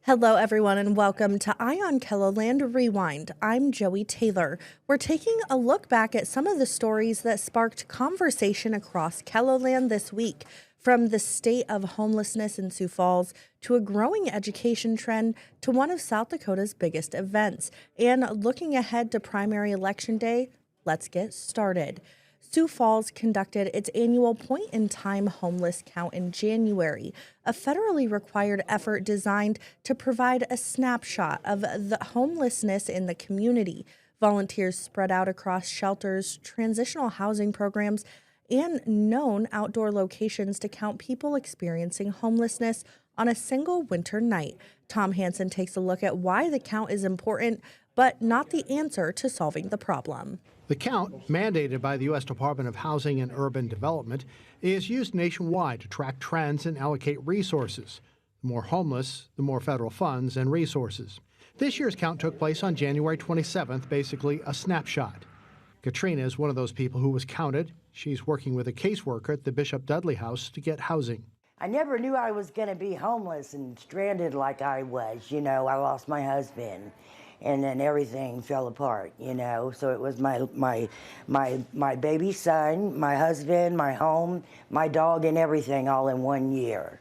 Hello, everyone, and welcome to Eye on KELOLAND Rewind. I'm Joey Taylor. We're taking a look back at some of the stories that sparked conversation across KELOLAND this week, from the state of homelessness in Sioux Falls to a growing education trend to one of South Dakota's biggest events. And looking ahead to primary election day, let's get started. Sioux Falls conducted its annual point-in-time homeless count in January, a federally required effort designed to provide a snapshot of the homelessness in the community. Volunteers spread out across shelters, transitional housing programs, and known outdoor locations to count people experiencing homelessness on a single winter night. Tom Hansen takes a look at why the count is important, but not the answer to solving the problem. The count, mandated by the U.S. Department of Housing and Urban Development, is used nationwide to track trends and allocate resources. The more homeless, the more federal funds and resources. This year's count took place on January 27th, basically a snapshot. Katrina is one of those people who was counted. She's working with a caseworker at the Bishop Dudley House to get housing. I never knew I was going to be homeless and stranded like I was. You know, I lost my husband. And then everything fell apart, you know. So it was my baby son, my husband, my home, my dog, and everything all in 1 year.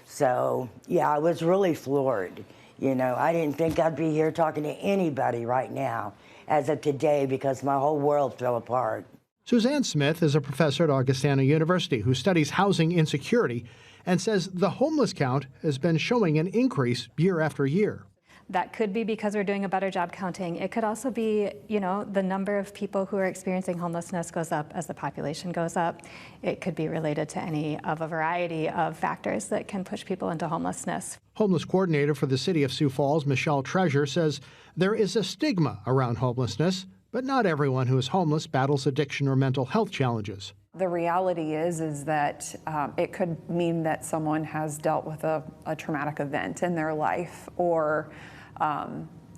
So yeah, I was really floored. You know, I didn't think I'd be here talking to anybody right now as of today because my whole world fell apart. Suzanne Smith is a professor at Augustana University who studies housing insecurity and says the homeless count has been showing an increase year after year. That could be because we're doing a better job counting. It could also be, you know, the number of people who are experiencing homelessness goes up as the population goes up. It could be related to any of a variety of factors that can push people into homelessness. Homeless coordinator for the city of Sioux Falls, Michelle Treasure, says there is a stigma around homelessness, but not everyone who is homeless battles addiction or mental health challenges. The reality is that it could mean that someone has dealt with a traumatic event in their life, or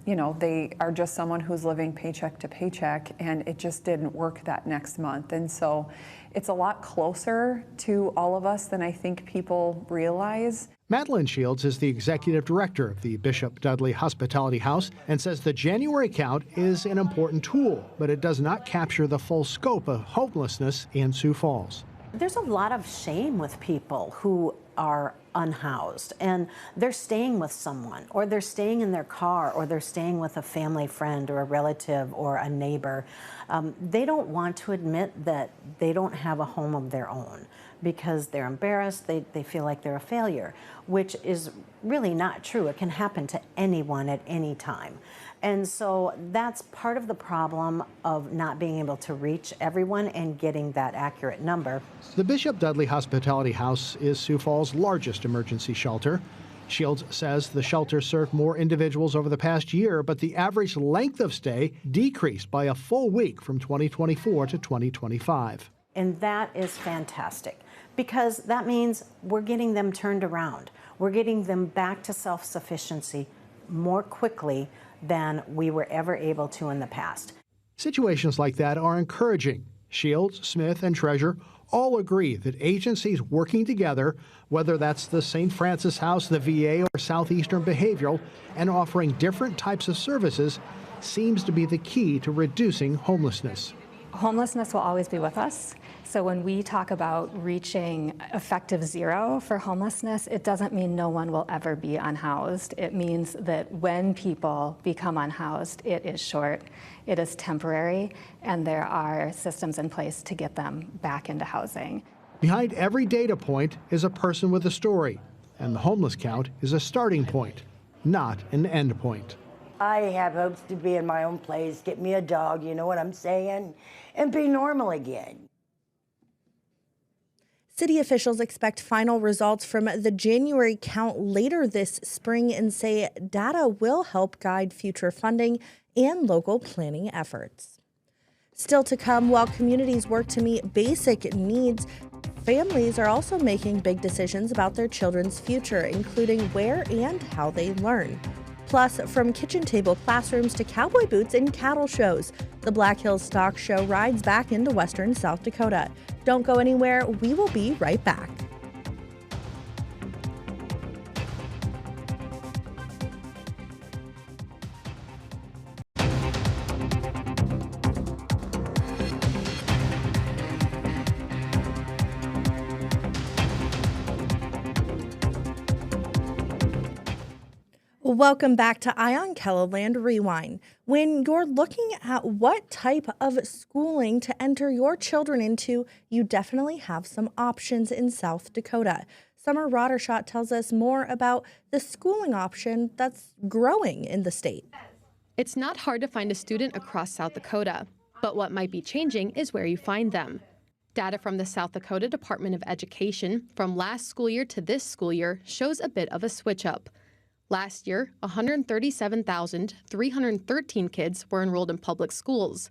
you know, they are just someone who's living paycheck to paycheck and it just didn't work that next month. And so it's a lot closer to all of us than I think people realize. Madeline Shields is the executive director of the Bishop Dudley Hospitality House and says the January count is an important tool, but it does not capture the full scope of homelessness in Sioux Falls. There's a lot of shame with people who are unhoused, and they're staying with someone, or they're staying in their car, or they're staying with a family friend or a relative or a neighbor. They don't want to admit that they don't have a home of their own because they're embarrassed, they feel like they're a failure, which is really not true. It can happen to anyone at any time. And so that's part of the problem of not being able to reach everyone and getting that accurate number. The Bishop Dudley Hospitality House is Sioux Falls' largest emergency shelter. Shields says the shelter served more individuals over the past year, but the average length of stay decreased by a full week from 2024 to 2025. And that is fantastic, because that means we're getting them turned around. We're getting them back to self-sufficiency more quickly than we were ever able to in the past. Situations like that are encouraging. Shields, Smith, and Treasure all agree that agencies working together, whether that's the St. Francis House, the VA, or Southeastern Behavioral, and offering different types of services, seems to be the key to reducing homelessness. Homelessness will always be with us. So when we talk about reaching effective zero for homelessness, it doesn't mean no one will ever be unhoused. It means that when people become unhoused, it is short, it is temporary, and there are systems in place to get them back into housing. Behind every data point is a person with a story, and the homeless count is a starting point, not an end point. I have hopes to be in my own place, get me a dog, you know what I'm saying, and be normal again. City officials expect final results from the January count later this spring and say data will help guide future funding and local planning efforts. Still to come, while communities work to meet basic needs, families are also making big decisions about their children's future, including where and how they learn. Plus, from kitchen table classrooms to cowboy boots and cattle shows, the Black Hills Stock Show rides back into western South Dakota. Don't go anywhere. We will be right back. Welcome back to Ion KELOLAND Rewind. When you're looking at what type of schooling to enter your children into, you definitely have some options in South Dakota. Summer Roddershot tells us more about the schooling option that's growing in the state. It's not hard to find a student across South Dakota, but what might be changing is where you find them. Data from the South Dakota Department of Education from last school year to this school year shows a bit of a switch up. Last year, 137,313 kids were enrolled in public schools.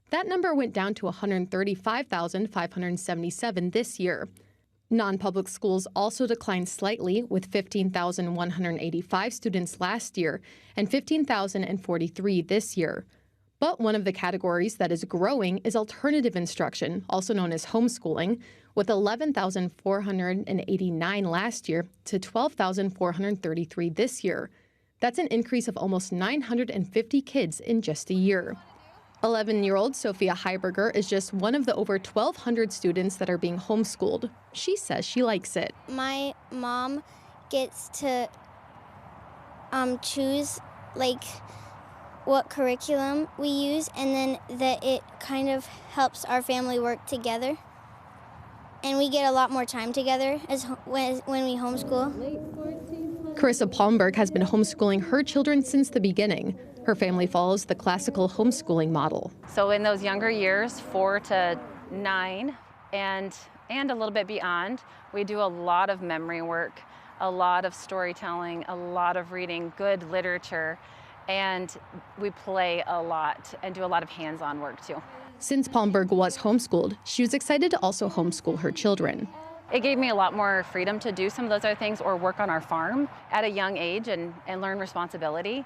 That number went down to 135,577 this year. Non-public schools also declined slightly, with 15,185 students last year and 15,043 this year. But one of the categories that is growing is alternative instruction, also known as homeschooling, with 11,489 last year to 12,433 this year. That's an increase of almost 950 kids in just a year. 11-year-old Sophia Heiberger is just one of the over 1,200 students that are being homeschooled. She says she likes it. My mom gets to choose what curriculum we use, and then that it kind of helps our family work together. And we get a lot more time together when we homeschool. Carissa Palmberg has been homeschooling her children since the beginning. Her family follows the classical homeschooling model. So in those younger years, 4 to 9, and a little bit beyond, we do a lot of memory work, a lot of storytelling, a lot of reading, good literature, and we play a lot and do a lot of hands-on work too. Since Palmberg was homeschooled, she was excited to also homeschool her children. It gave me a lot more freedom to do some of those other things or work on our farm at a young age and learn responsibility.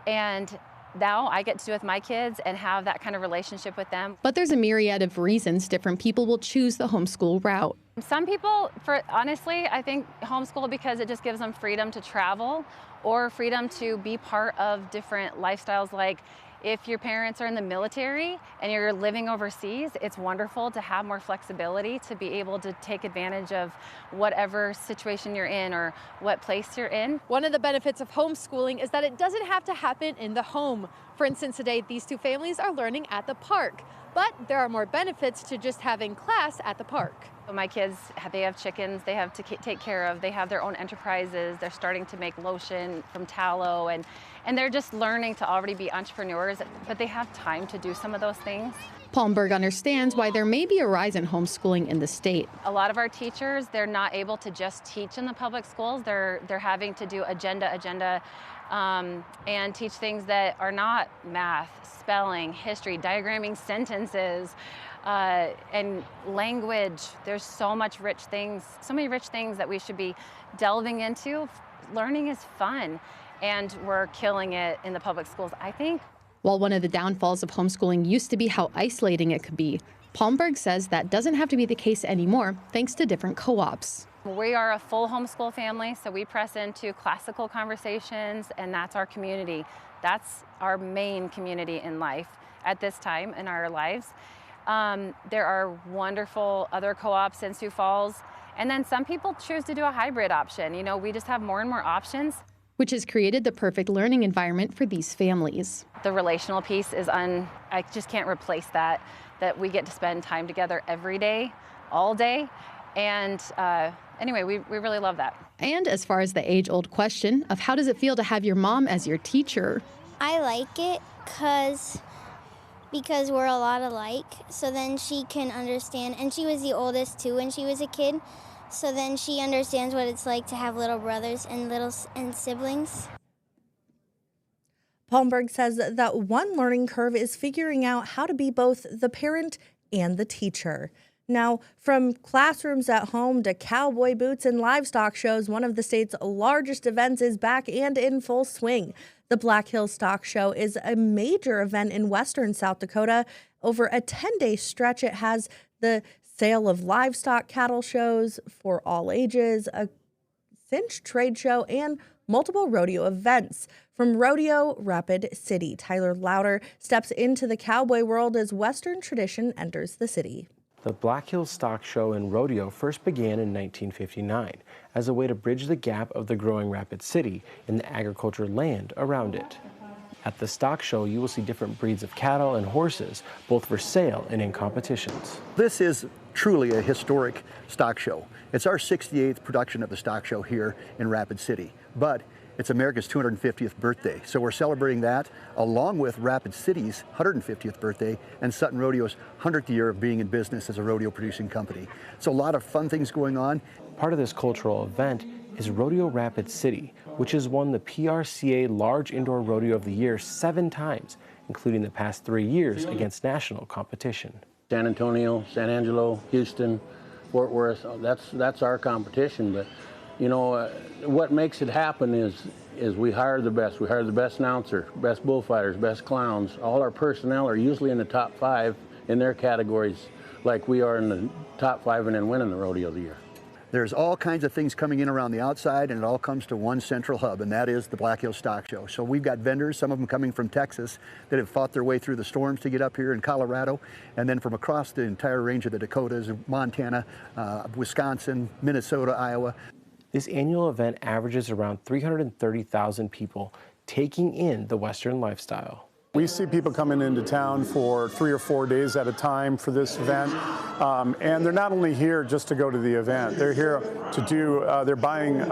And now I get to do it with my kids and have that kind of relationship with them. But there's a myriad of reasons different people will choose the homeschool route. Some people, honestly, I think homeschool because it just gives them freedom to travel or freedom to be part of different lifestyles. Like if your parents are in the military and you're living overseas, it's wonderful to have more flexibility to be able to take advantage of whatever situation you're in or what place you're in. One of the benefits of homeschooling is that it doesn't have to happen in the home. For instance, today these two families are learning at the park, but there are more benefits to just having class at the park. My kids, they have chickens they have to take care of. They have their own enterprises. They're starting to make lotion from tallow, and they're just learning to already be entrepreneurs, but they have time to do some of those things. Palmberg understands why there may be a rise in homeschooling in the state. A lot of our teachers, they're not able to just teach in the public schools. They're having to do agenda, and teach things that are not math, spelling, history, diagramming sentences, and language. There's so many rich things that we should be delving into. Learning is fun, and we're killing it in the public schools, I think. While one of the downfalls of homeschooling used to be how isolating it could be, Palmberg says that doesn't have to be the case anymore thanks to different co-ops. We are a full homeschool family, so we press into classical conversations, and that's our community. That's our main community in life at this time in our lives. There are wonderful other co-ops in Sioux Falls, and then some people choose to do a hybrid option. You know, we just have more and more options. Which has created the perfect learning environment for these families. The relational piece is I just can't replace that we get to spend time together every day, all day. And anyway, we really love that. And as far as the age-old question of how does it feel to have your mom as your teacher? I like it because we're a lot alike, so then she can understand, and she was the oldest too when she was a kid, so then she understands what it's like to have little brothers and siblings. Palmberg says that one learning curve is figuring out how to be both the parent and the teacher. Now, from classrooms at home to cowboy boots and livestock shows, one of the state's largest events is back and in full swing. The Black Hills Stock Show is a major event in western South Dakota. Over a 10-day stretch, it has the sale of livestock cattle shows for all ages, a cinch trade show, and multiple rodeo events. From Rodeo Rapid City, Tyler Louder steps into the cowboy world as Western tradition enters the city. The Black Hills Stock Show and Rodeo first began in 1959 as a way to bridge the gap of the growing Rapid City and the agricultural land around it. At the stock show, you will see different breeds of cattle and horses, both for sale and in competitions. This is truly a historic stock show. It's our 68th production of the stock show here in Rapid City, but it's America's 250th birthday. So we're celebrating that along with Rapid City's 150th birthday and Sutton Rodeo's 100th year of being in business as a rodeo producing company. So a lot of fun things going on. Part of this cultural event is Rodeo Rapid City, which has won the PRCA Large Indoor Rodeo of the Year 7 times, including the past 3 years against national competition. San Antonio, San Angelo, Houston, Fort Worth, that's our competition. But you know, what makes it happen is we hire the best. We hire the best announcer, best bullfighters, best clowns. All our personnel are usually in the top 5 in their categories, like we are in the top 5 and then winning the rodeo of the year. There's all kinds of things coming in around the outside, and it all comes to one central hub, and that is the Black Hills Stock Show. So we've got vendors, some of them coming from Texas, that have fought their way through the storms to get up here in Colorado, and then from across the entire range of the Dakotas, Montana, Wisconsin, Minnesota, Iowa. This annual event averages around 330,000 people taking in the Western lifestyle. We see people coming into town for 3 or 4 days at a time for this event, and they're not only here just to go to the event. They're here to do, they're buying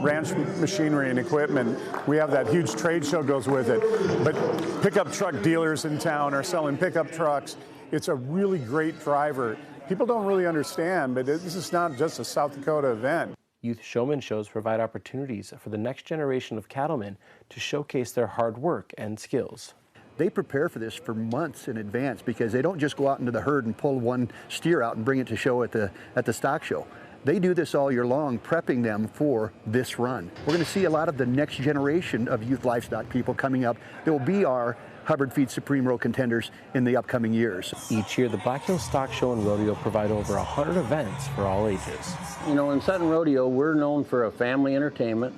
ranch machinery and equipment. We have that huge trade show goes with it, but pickup truck dealers in town are selling pickup trucks. It's a really great driver. People don't really understand, but this is not just a South Dakota event. Youth showman shows provide opportunities for the next generation of cattlemen to showcase their hard work and skills. They prepare for this for months in advance because they don't just go out into the herd and pull one steer out and bring it to show at the stock show. They do this all year long, prepping them for this run. We're going to see a lot of the next generation of youth livestock people coming up. They will be our Hubbard Feed Supreme Row contenders in the upcoming years. Each year, the Black Hills Stock Show and Rodeo provide over 100 events for all ages. You know, in Sutton Rodeo, we're known for a family entertainment.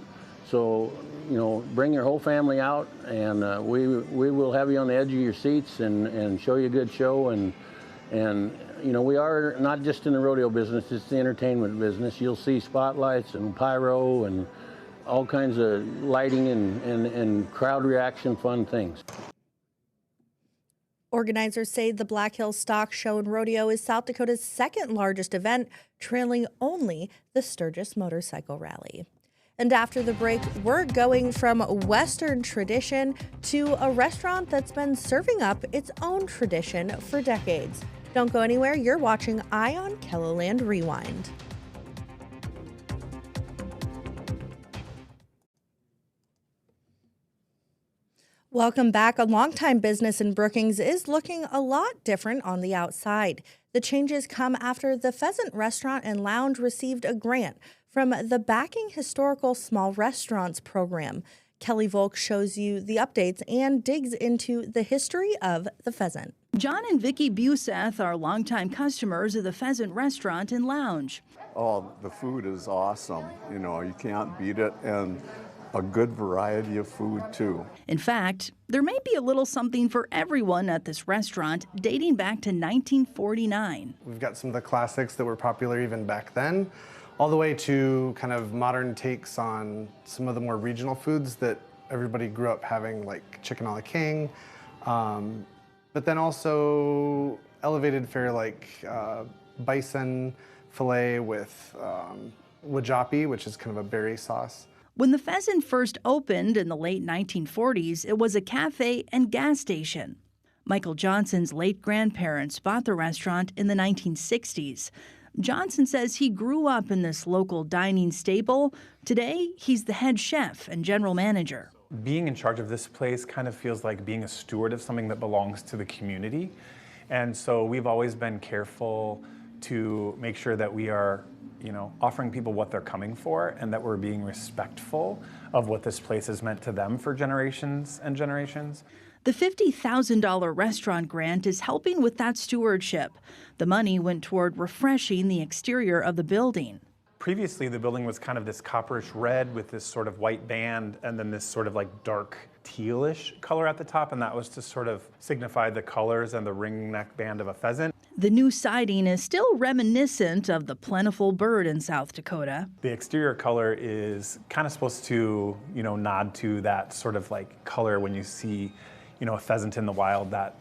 So, you know, bring your whole family out, and we will have you on the edge of your seats and show you a good show. And you know, we are not just in the rodeo business; it's the entertainment business. You'll see spotlights and pyro and all kinds of lighting and crowd reaction, fun things. Organizers say the Black Hills Stock Show and Rodeo is South Dakota's 2nd largest event, trailing only the Sturgis Motorcycle Rally. And after the break, we're going from Western tradition to a restaurant that's been serving up its own tradition for decades. Don't go anywhere. You're watching Eye on KELOLAND Rewind. Welcome back. A longtime business in Brookings is looking a lot different on the outside. The changes come after the Pheasant Restaurant and Lounge received a grant from the Backing Historical Small Restaurants program. Kelly Volk shows you the updates and digs into the history of the pheasant. John and Vicki Buseth are longtime customers of the Pheasant Restaurant and Lounge. Oh, the food is awesome. You know, you can't beat it, and a good variety of food, too. In fact, there may be a little something for everyone at this restaurant dating back to 1949. We've got some of the classics that were popular even back then, all the way to kind of modern takes on some of the more regional foods that everybody grew up having, like chicken a la king, but then also elevated fare like bison filet with wajapi, which is kind of a berry sauce. When the Pheasant first opened in the late 1940s, it was a cafe and gas station. Michael Johnson's late grandparents bought the restaurant in the 1960s. Johnson says he grew up in this local dining staple. Today, he's the head chef and general manager. Being in charge of this place kind of feels like being a steward of something that belongs to the community. And so we've always been careful to make sure that we are, offering people what they're coming for and that we're being respectful of what this place has meant to them for generations and generations. The $50,000 restaurant grant is helping with that stewardship. The money went toward refreshing the exterior of the building. Previously, the building was kind of this copperish red with this sort of white band and then this sort of like dark tealish color at the top, and that was to sort of signify the colors and the ring neck band of a pheasant. The new siding is still reminiscent of the plentiful bird in South Dakota. The exterior color is kind of supposed to, nod to that sort of like color when you see, a pheasant in the wild, that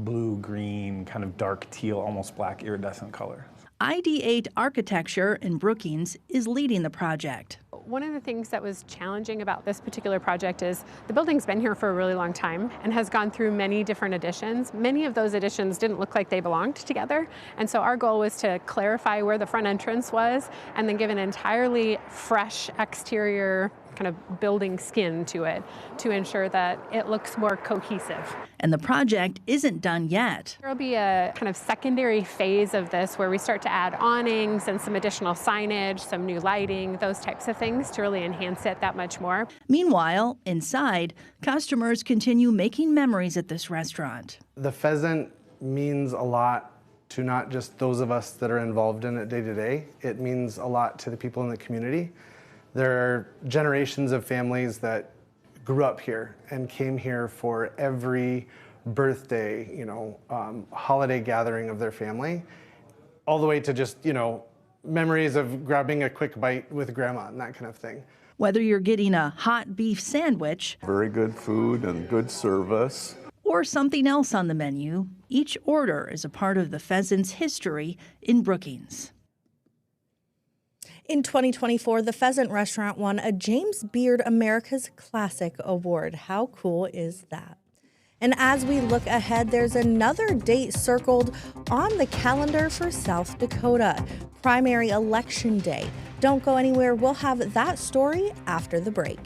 blue, green, kind of dark teal, almost black iridescent color. ID8 Architecture in Brookings is leading the project. One of the things that was challenging about this particular project is the building's been here for a really long time and has gone through many different additions. Many of those additions didn't look like they belonged together, and so our goal was to clarify where the front entrance was and then give an entirely fresh exterior kind of building skin to it to ensure that it looks more cohesive. And the project isn't done yet. There will be a kind of secondary phase of this where we start to add awnings and some additional signage, some new lighting, those types of things to really enhance it that much more. Meanwhile, inside, customers continue making memories at this restaurant. The pheasant means a lot to not just those of us that are involved in it day to day. It means a lot to the people in the community. There are generations of families that grew up here and came here for every birthday, holiday gathering of their family, all the way to just, memories of grabbing a quick bite with grandma and that kind of thing. Whether you're getting a hot beef sandwich, Very good food and good service. or something else on the menu, each order is a part of the pheasant's history in Brookings. In 2024, the Pheasant Restaurant won a James Beard America's Classic Award. How cool is that? And as we look ahead, there's another date circled on the calendar for South Dakota, Primary Election Day. Don't go anywhere. We'll have that story after the break.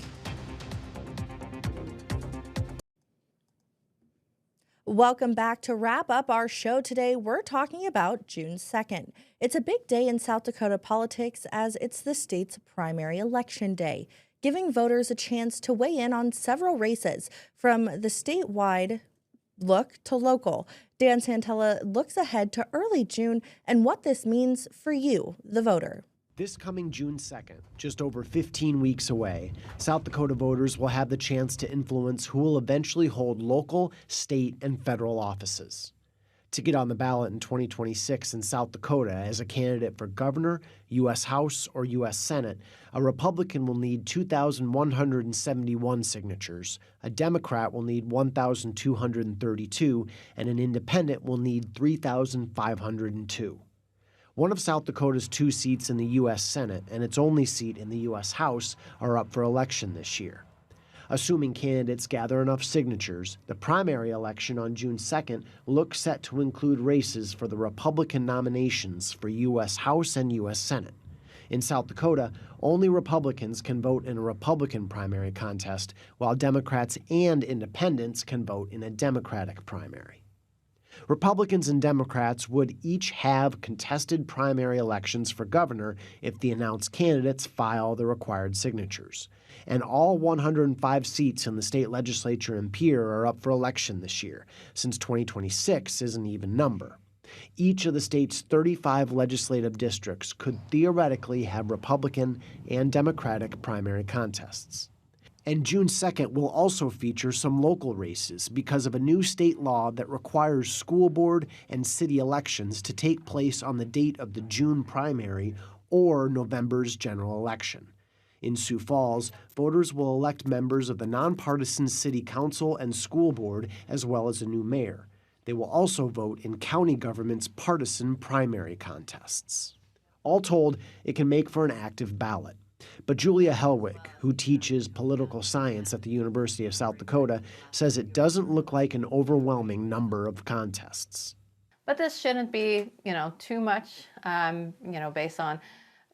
Welcome back. To wrap up our show today, we're talking about June 2nd. It's a big day in South Dakota politics as it's the state's primary election day, giving voters a chance to weigh in on several races from the statewide look to local. Dan Santella looks ahead to early June and what this means for you, the voter. This coming June 2nd, just over 15 weeks away, South Dakota voters will have the chance to influence who will eventually hold local, state, and federal offices. To get on the ballot in 2026 in South Dakota as a candidate for governor, U.S. House, or U.S. Senate, a Republican will need 2,171 signatures, a Democrat will need 1,232, and an independent will need 3,502. One of South Dakota's 2 seats in the U.S. Senate and its only seat in the U.S. House are up for election this year. Assuming candidates gather enough signatures, the primary election on June 2nd looks set to include races for the Republican nominations for U.S. House and U.S. Senate. In South Dakota, only Republicans can vote in a Republican primary contest, while Democrats and independents can vote in a Democratic primary. Republicans and Democrats would each have contested primary elections for governor if the announced candidates file the required signatures. And all 105 seats in the state legislature and Pierre are up for election this year, since 2026 is an even number. Each of the state's 35 legislative districts could theoretically have Republican and Democratic primary contests. And June 2nd will also feature some local races because of a new state law that requires school board and city elections to take place on the date of the June primary or November's general election. In Sioux Falls, voters will elect members of the nonpartisan city council and school board as well as a new mayor. They will also vote in county government's partisan primary contests. All told, it can make for an active ballot. But Julia Helwig, who teaches political science at the University of South Dakota, says it doesn't look like an overwhelming number of contests. But this shouldn't be, too much, based on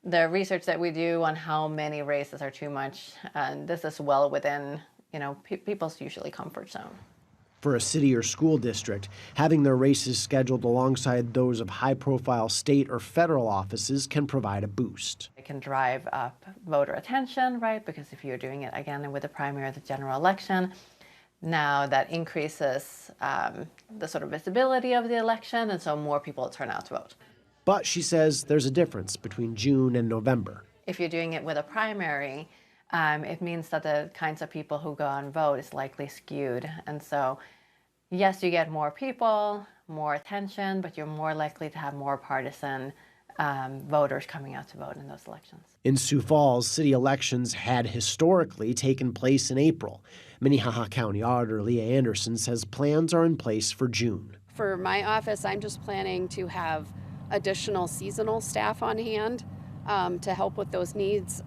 the research that we do on how many races are too much. And this is well within, people's usually comfort zone. For a city or school district, having their races scheduled alongside those of high-profile state or federal offices can provide a boost. It can drive up voter attention, right? Because if you're doing it again with the primary or the general election, now that increases the sort of visibility of the election, and so more people turn out to vote. But she says there's a difference between June and November. If you're doing it with a primary, it means that the kinds of people who go and vote is likely skewed. And so, yes, you get more people more attention, but you're more likely to have more partisan voters coming out to vote in those elections. In Sioux Falls, city elections had historically taken place in April. Minnehaha County Auditor Leah Anderson says plans are in place for June. For my office, I'm just planning to have additional seasonal staff on hand to help with those needs.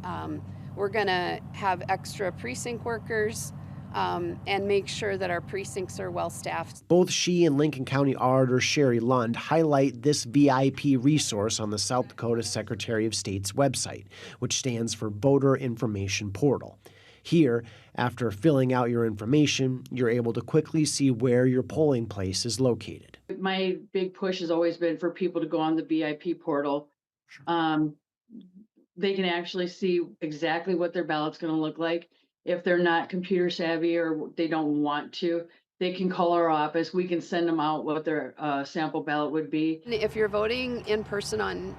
We're going to have extra precinct workers and make sure that our precincts are well staffed. Both she and Lincoln County Auditor Sherry Lund highlight this VIP resource on the South Dakota Secretary of State's website, which stands for Voter Information Portal. Here, after filling out your information, you're able to quickly see where your polling place is located. My big push has always been for people to go on the VIP portal. They can actually see exactly what their ballot's going to look like. If they're not computer savvy or they don't want to, they can call our office. We can send them out what their sample ballot would be. If you're voting in person on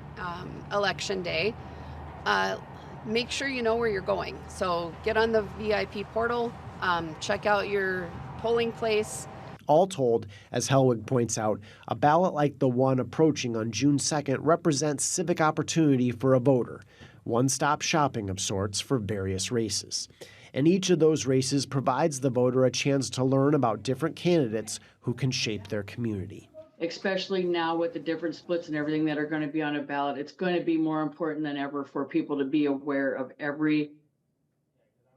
election day, make sure you know where you're going. So get on the VIP portal, check out your polling place. All told, as Helwig points out, a ballot like the one approaching on June 2nd represents civic opportunity for a voter, one-stop shopping of sorts for various races. And each of those races provides the voter a chance to learn about different candidates who can shape their community. Especially now with the different splits and everything that are going to be on a ballot, it's going to be more important than ever for people to be aware of every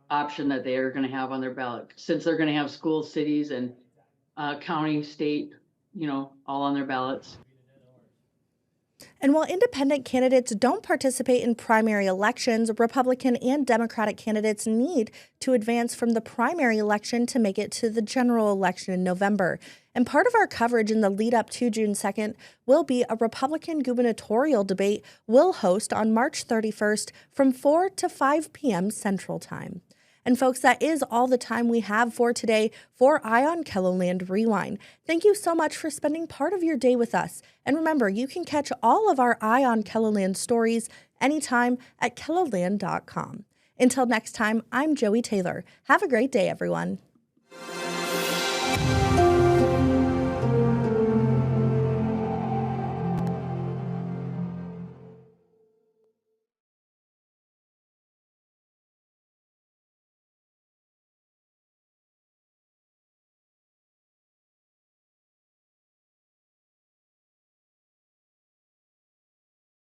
option that they are going to have on their ballot, since they're going to have schools, cities, and county, state, all on their ballots. And while independent candidates don't participate in primary elections, Republican and Democratic candidates need to advance from the primary election to make it to the general election in November. And part of our coverage in the lead up to June 2nd will be a Republican gubernatorial debate we'll host on March 31st from 4 to 5 p.m. Central Time. And folks, that is all the time we have for today for Eye on KELOLAND Rewind. Thank you so much for spending part of your day with us. And remember, you can catch all of our Eye on KELOLAND stories anytime at KELOLAND.com. Until next time, I'm Joey Taylor. Have a great day, everyone.